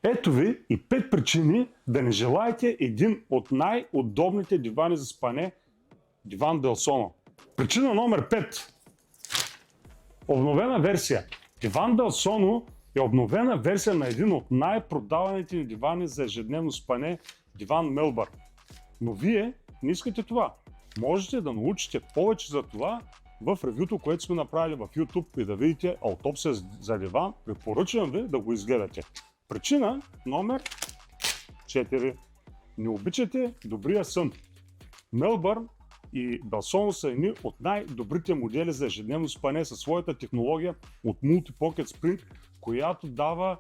Ето ви и 5 причини да не желаете един от най-удобните дивани за спане – диван Белсоно. Причина номер 5. Обновена версия. Диван Белсоно е обновена версия на един от най-продаваните ни дивани за ежедневно спане – диван Мелбър. Но вие не искате това. Можете да научите повече за това в ревюто, което сме направили в YouTube и да видите аутопсия за диван. Препоръчвам ви да го изгледате. Причина номер 4. Не обичате добрия сън. Мелбърн и Белсоно са едни от най-добрите модели за ежедневно спане със своята технология от Multi Pocket Spring, която дава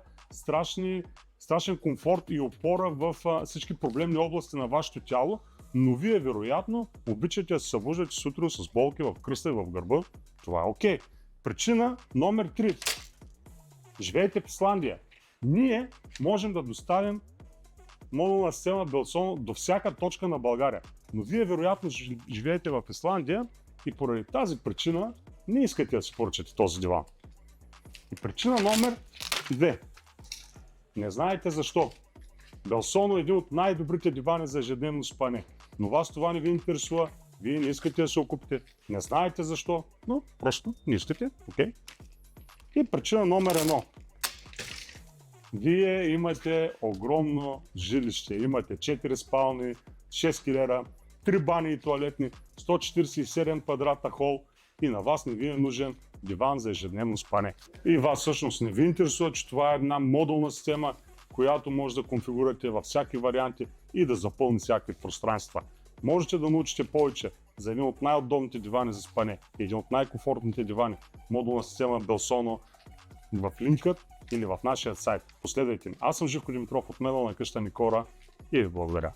страшен комфорт и опора в всички проблемни области на вашето тяло, но вие вероятно обичате да се събуждате сутрин с болки в кръста и в гърба. Това е окей. Причина номер 3. Живеете в Исландия. Ние можем да доставим модулна система Белсоно до всяка точка на България. Но вие вероятно живеете в Исландия и поради тази причина не искате да си поръчате този диван. И причина номер 2. Не знаете защо. Белсоно е един от най-добрите дивани за ежедневно спане. Но вас това не ви интересува, вие не искате да се окупите, не знаете защо, но просто не искате, окей? И причина номер 1. Вие имате огромно жилище, имате 4 спални, 6 килера, 3 бани и туалетни, 147 квадрата хол и на вас не ви е нужен диван за ежедневно спане. И вас всъщност не ви интересува, че това е една модулна система, която може да конфигурирате във всяки варианти и да запълни всякакви пространства. Можете да научите повече за един от най-удобните дивани за спане, един от най-комфортните дивани, модулна система Белсоно в линкът или в нашия сайт. Последвайте ни. Аз съм Живко Димитров от Мебелна къща Никора и ви благодаря.